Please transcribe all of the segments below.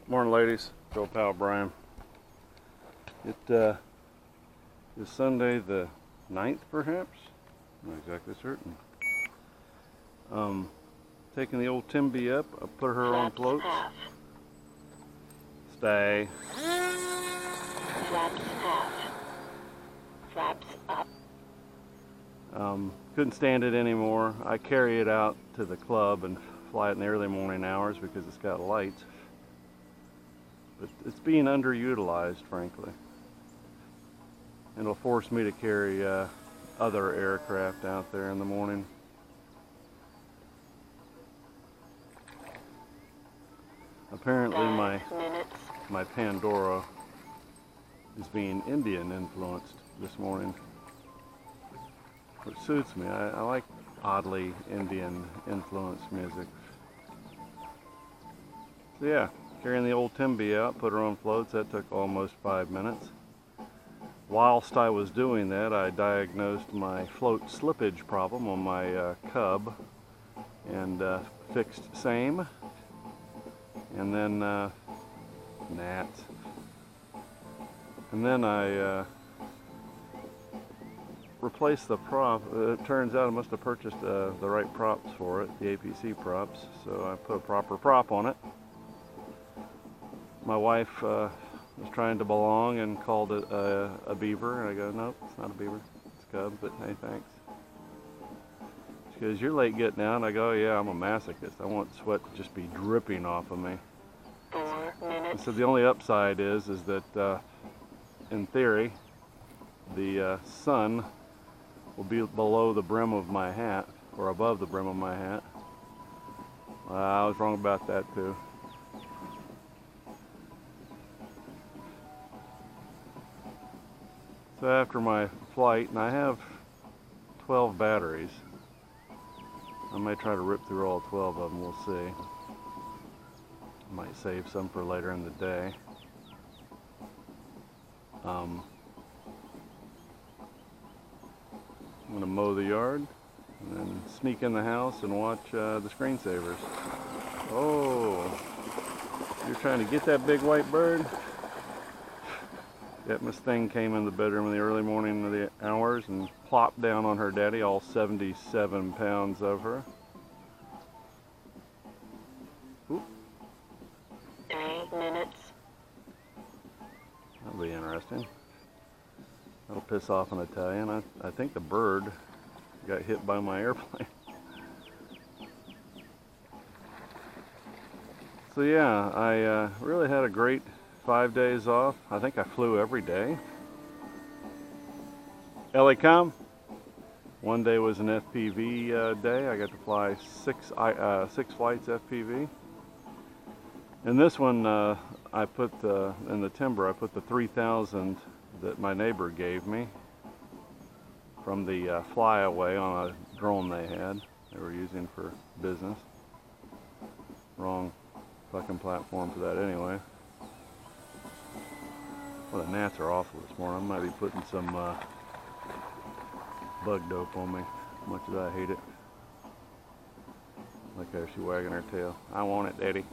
Morning, ladies. Joe Pal Brian. It is Sunday the 9th, perhaps. Not exactly certain. Taking the old Timby up. I put her on floats. Stay. Flaps half. Flaps up. Couldn't stand it anymore. I carry it out to the club and fly it in the early morning hours because it's got lights. But it's being underutilized, frankly. It'll force me to carry other aircraft out there in the morning. Apparently my Pandora is being Indian influenced this morning, which suits me. I like oddly Indian influenced music. So yeah, carrying the old Timby out, put her on floats. That took almost 5 minutes. Whilst I was doing that, I diagnosed my float slippage problem on my Cub and fixed same. And then gnats. And then I replaced the prop. It turns out I must have purchased the right props for it, the APC props. So I put a proper prop on it. My wife was trying to belong and called it a beaver. And I go, nope, it's not a beaver. It's a Cub, but hey, thanks. She goes, you're late getting out. And I go, yeah, I'm a masochist. I want sweat to just be dripping off of me. 4 minutes. And so the only upside is that in theory, the sun will be below the brim of my hat, or above the brim of my hat. I was wrong about that too. So after my flight, and I have 12 batteries. I may try to rip through all 12 of them, we'll see. Might save some for later in the day. I'm going to mow the yard and then sneak in the house and watch the screensavers. Oh, you're trying to get that big white bird? Yep, Miss Thing came in the bedroom in the early morning of the hours and plopped down on her daddy, all 77 pounds of her. Oop. 3 minutes. That'll be interesting. That'll piss off an Italian. I think the bird got hit by my airplane. So yeah, I really had a great 5 days off. I think I flew every day. LA come. One day was an FPV day. I got to fly six flights FPV. And this one, I put in the timber. I put the 3000 that my neighbor gave me from the flyaway on a drone they had. They were using for business. Wrong fucking platform for that anyway. Well, the gnats are awful this morning. I might be putting some bug dope on me, as much as I hate it. Look at her, she's wagging her tail. I want it, Daddy.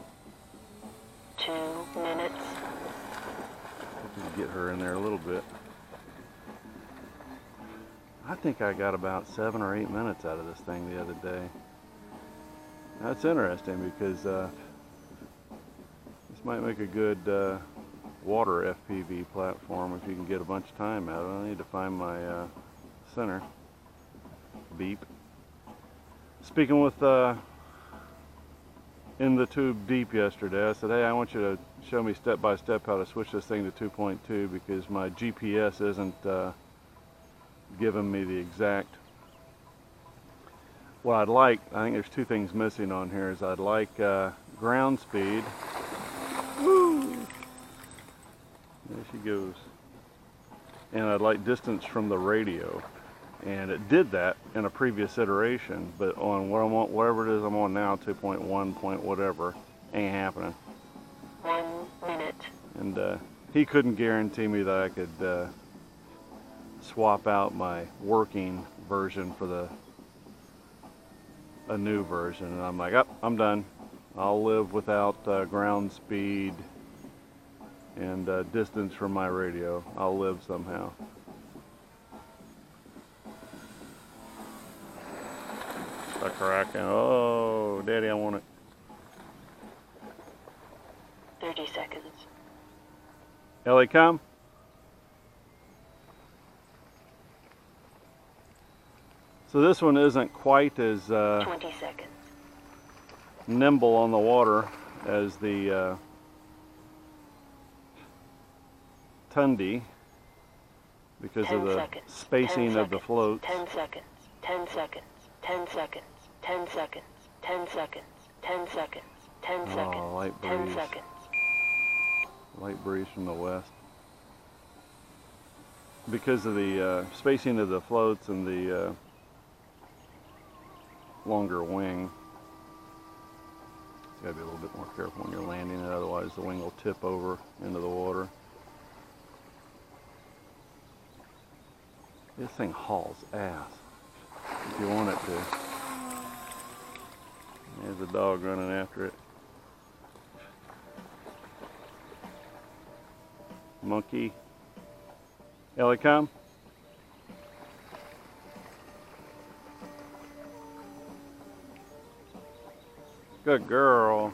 2 minutes. Just get her in there a little bit. I think I got about 7 or 8 minutes out of this thing the other day. That's interesting because this might make a good water FPV platform if you can get a bunch of time out of it. I need to find my center. Beep. Speaking with in the tube deep yesterday, I said, hey, I want you to show me step by step how to switch this thing to 2.2 because my GPS isn't giving me the exact. What I'd like, I think there's 2 things missing on here, is I'd like ground speed. Woo! There she goes. And I'd like distance from the radio. And it did that in a previous iteration, but on what I'm on, whatever it is I'm on now, 2.1 point whatever, ain't happening. 1 minute. And he couldn't guarantee me that I could swap out my working version for a new version. And I'm like, oh, I'm done. I'll live without ground speed and distance from my radio. I'll live somehow. Start cracking. Oh, Daddy, I want it. 30 seconds. Ellie, come. So this one isn't quite as 20 seconds. nimble on the water as the Tundy because 10 of the seconds. spacing 10 of the seconds. floats. 10 seconds. 10 seconds. 10 seconds. 10 seconds. 10 seconds. 10 seconds. 10 seconds. Oh, light 10 breeze. seconds. Light breeze from the west. Because of the spacing of the floats and the longer wing, you gotta be a little bit more careful when you're landing it, otherwise the wing will tip over into the water. This thing hauls ass if you want it to. There's a dog running after it. Monkey. Ellie, come. Good girl.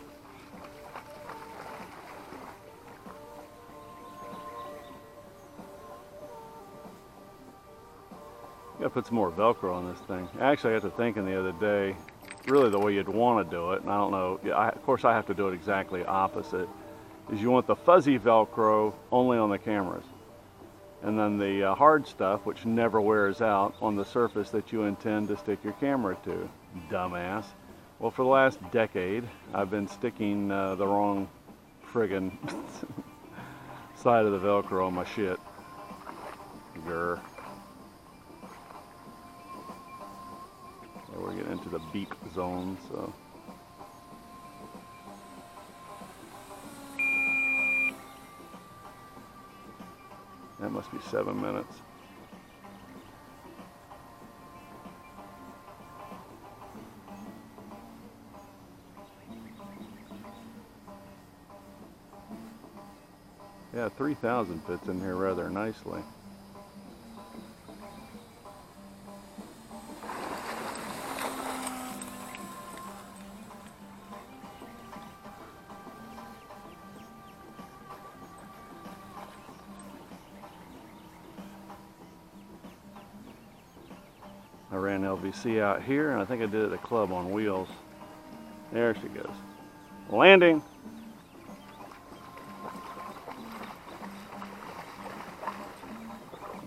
Gotta put some more Velcro on this thing. Actually, I got to thinking the other day, really the way you'd want to do it, and I don't know, of course I have to do it exactly opposite, is you want the fuzzy Velcro only on the cameras. And then the hard stuff, which never wears out, on the surface that you intend to stick your camera to. Dumbass. Well, for the last decade, I've been sticking the wrong friggin' side of the Velcro on my shit. Grr. So we're getting into the beep zone, so. That must be 7 minutes. Yeah, 3,000 fits in here rather nicely. I ran LVC out here, and I think I did it at the club on wheels. There she goes. Landing!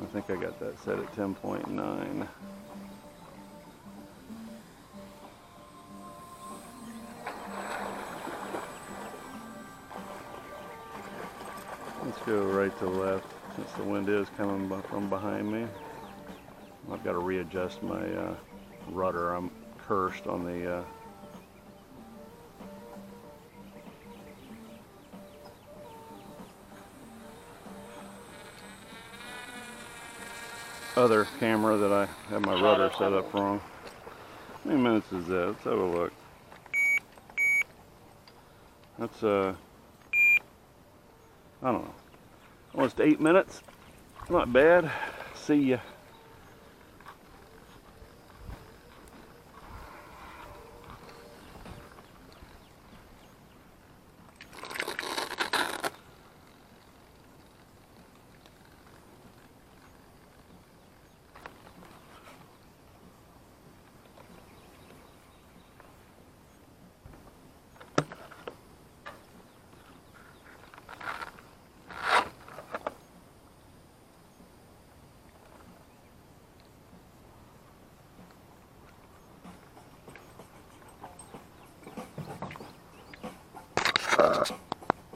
I think I got that set at 10.9. Let's go right to left, since the wind is coming from behind me. I've got to readjust my rudder. I'm cursed on the other camera that I have my rudder set up wrong. How many minutes is that? Let's have a look. That's I don't know, almost 8 minutes. Not bad. See ya.